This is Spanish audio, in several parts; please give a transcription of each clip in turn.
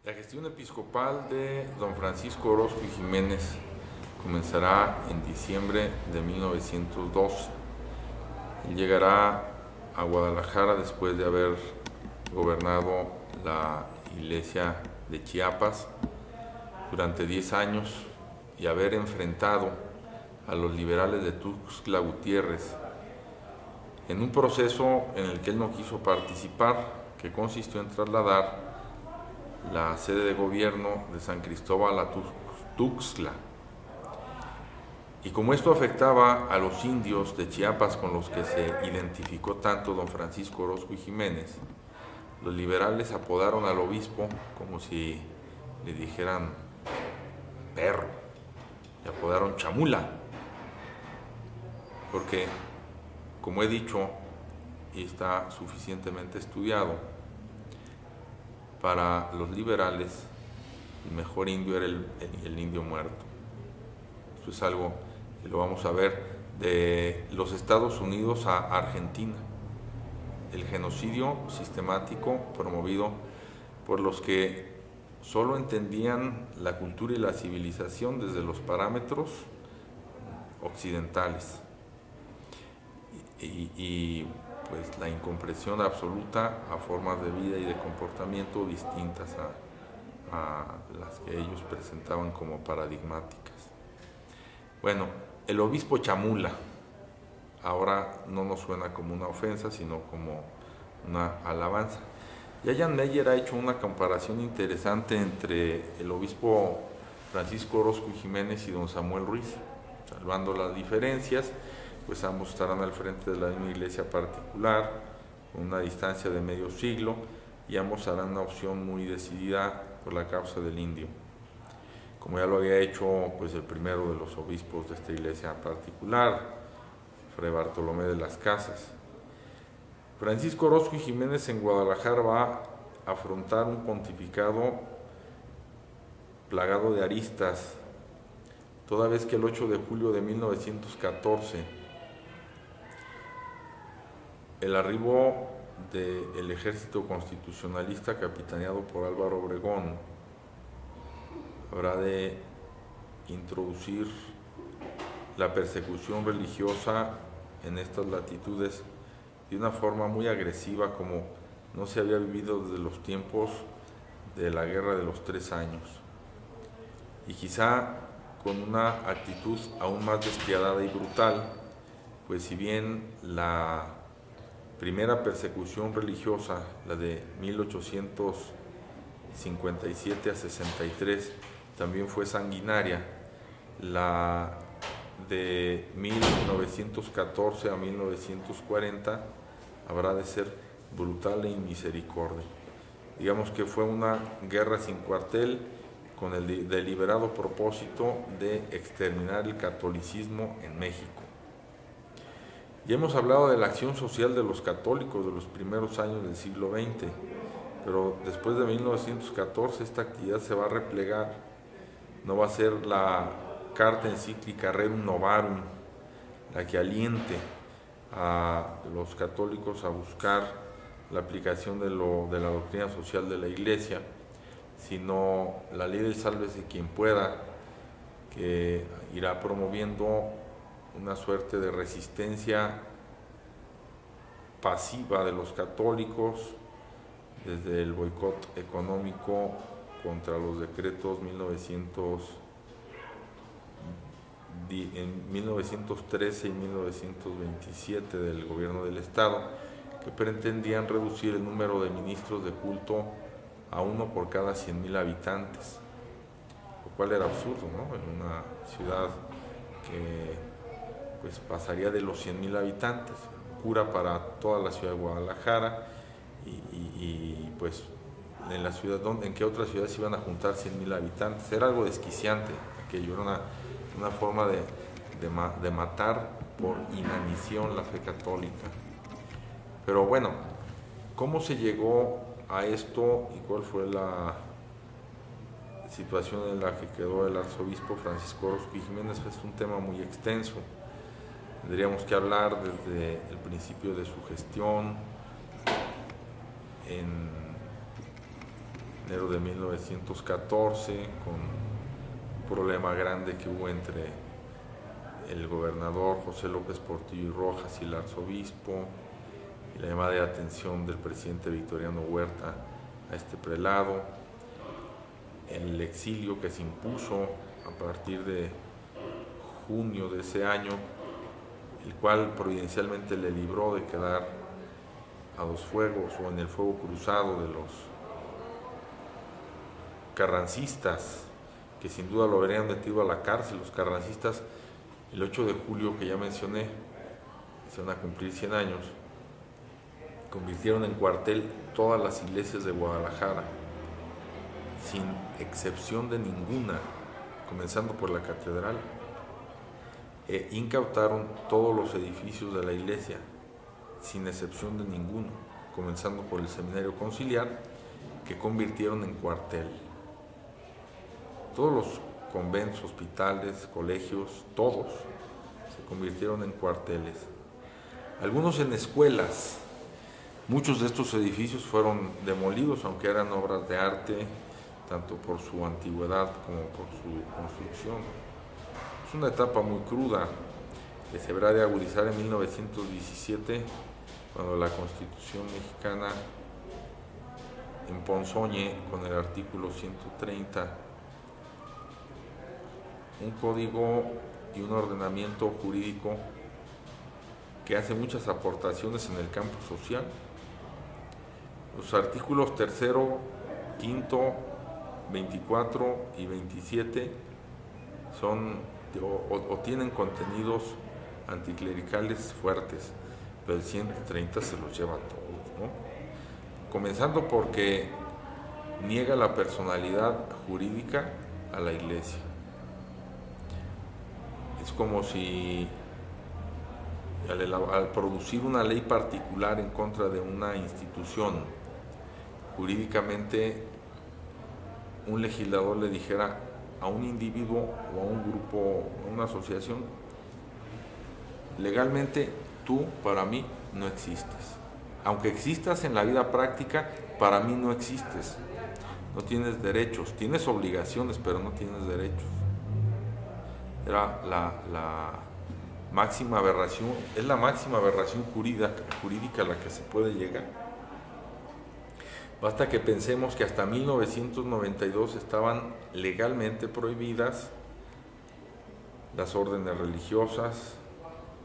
La gestión episcopal de don Francisco Orozco y Jiménez comenzará en diciembre de 1912. Él llegará a Guadalajara después de haber gobernado la iglesia de Chiapas durante 10 años y haber enfrentado a los liberales de Tuxtla Gutiérrez en un proceso en el que él no quiso participar, que consistió en trasladar la sede de gobierno de San Cristóbal a Tuxtla. Y como esto afectaba a los indios de Chiapas con los que se identificó tanto don Francisco Orozco y Jiménez, los liberales apodaron al obispo como si le dijeran perro, le apodaron chamula, porque, como he dicho y está suficientemente estudiado, para los liberales el mejor indio era el indio muerto. Esto es algo que lo vamos a ver de los Estados Unidos a Argentina. El genocidio sistemático promovido por los que solo entendían la cultura y la civilización desde los parámetros occidentales y pues la incomprensión absoluta a formas de vida y de comportamiento distintas a las que ellos presentaban como paradigmáticas. Bueno, el obispo chamula ahora no nos suena como una ofensa, sino como una alabanza. Ya Jan Meyer ha hecho una comparación interesante entre el obispo Francisco Orozco y Jiménez y don Samuel Ruiz, salvando las diferencias, pues ambos estarán al frente de la misma iglesia particular, con una distancia de medio siglo, y ambos harán una opción muy decidida por la causa del indio, como ya lo había hecho pues el primero de los obispos de esta iglesia particular, Fray Bartolomé de las Casas. Francisco Orozco y Jiménez en Guadalajara va a afrontar un pontificado plagado de aristas, toda vez que el 8 de julio de 1914 el arribo del ejército constitucionalista capitaneado por Álvaro Obregón habrá de introducir la persecución religiosa en estas latitudes de una forma muy agresiva, como no se había vivido desde los tiempos de la Guerra de los 3 años, y quizá con una actitud aún más despiadada y brutal, pues si bien la primera persecución religiosa, la de 1857 a 63, también fue sanguinaria, la de 1914 a 1940 habrá de ser brutal e inmisericordia. Digamos que fue una guerra sin cuartel con el deliberado propósito de exterminar el catolicismo en México. Ya hemos hablado de la acción social de los católicos de los primeros años del siglo XX, pero después de 1914 esta actividad se va a replegar. No va a ser la carta encíclica Rerum Novarum la que aliente a los católicos a buscar la aplicación de la doctrina social de la Iglesia, sino la ley del sálvese quien pueda, que irá promoviendo una suerte de resistencia pasiva de los católicos, desde el boicot económico contra los decretos en 1913 y 1927 del gobierno del Estado, que pretendían reducir el número de ministros de culto a 1 por cada 100,000 habitantes, lo cual era absurdo, ¿no? En una ciudad que pues pasaría de los 100,000 habitantes, cura para toda la ciudad de Guadalajara, y pues en la ciudad, ¿en qué otra ciudad se iban a juntar 100,000 habitantes? Era algo desquiciante aquello, era una forma de matar por inanición la fe católica. Pero bueno, ¿cómo se llegó a esto y cuál fue la situación en la que quedó el arzobispo Francisco Orozco y Jiménez? Es un tema muy extenso. Tendríamos que hablar desde el principio de su gestión en enero de 1914, con un problema grande que hubo entre el gobernador José López Portillo y Rojas y el arzobispo, y la llamada de atención del presidente Victoriano Huerta a este prelado, el exilio que se impuso a partir de junio de ese año, el cual providencialmente le libró de quedar a los fuegos o en el fuego cruzado de los carrancistas, que sin duda lo habrían metido a la cárcel. Los carrancistas, el 8 de julio que ya mencioné, se van a cumplir 100 años, convirtieron en cuartel todas las iglesias de Guadalajara, sin excepción de ninguna, comenzando por la catedral, e incautaron todos los edificios de la iglesia, sin excepción de ninguno, comenzando por el seminario conciliar, que convirtieron en cuartel. Todos los conventos, hospitales, colegios, todos se convirtieron en cuarteles. Algunos en escuelas. Muchos de estos edificios fueron demolidos, aunque eran obras de arte, tanto por su antigüedad como por su construcción. Es una etapa muy cruda que se habrá de agudizar en 1917, cuando la Constitución mexicana emponzoñe con el artículo 130 un código y un ordenamiento jurídico que hace muchas aportaciones en el campo social. Los artículos 3º, 5º, 24 y 27 son o tienen contenidos anticlericales fuertes, pero el 130 se los lleva a todos, ¿no? Comenzando porque niega la personalidad jurídica a la Iglesia. Es como si al producir una ley particular en contra de una institución, jurídicamente un legislador le dijera a un individuo o a un grupo, a una asociación: legalmente tú para mí no existes. Aunque existas en la vida práctica, para mí no existes. No tienes derechos, tienes obligaciones, pero no tienes derechos. Era la máxima aberración, es la máxima aberración jurídica a la que se puede llegar. Basta que pensemos que hasta 1992 estaban legalmente prohibidas las órdenes religiosas,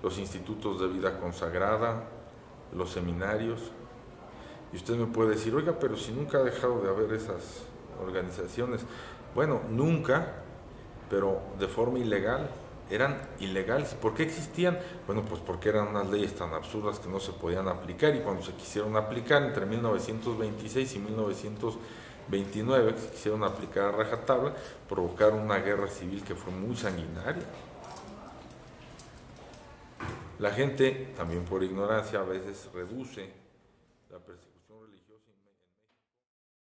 los institutos de vida consagrada, los seminarios. Y usted me puede decir: oiga, pero si nunca ha dejado de haber esas organizaciones. Bueno, nunca, pero de forma ilegal. Eran ilegales. ¿Por qué existían? Bueno, pues porque eran unas leyes tan absurdas que no se podían aplicar, y cuando se quisieron aplicar entre 1926 y 1929, que se quisieron aplicar a rajatabla, provocaron una guerra civil que fue muy sanguinaria. La gente, también por ignorancia, a veces reduce la persecución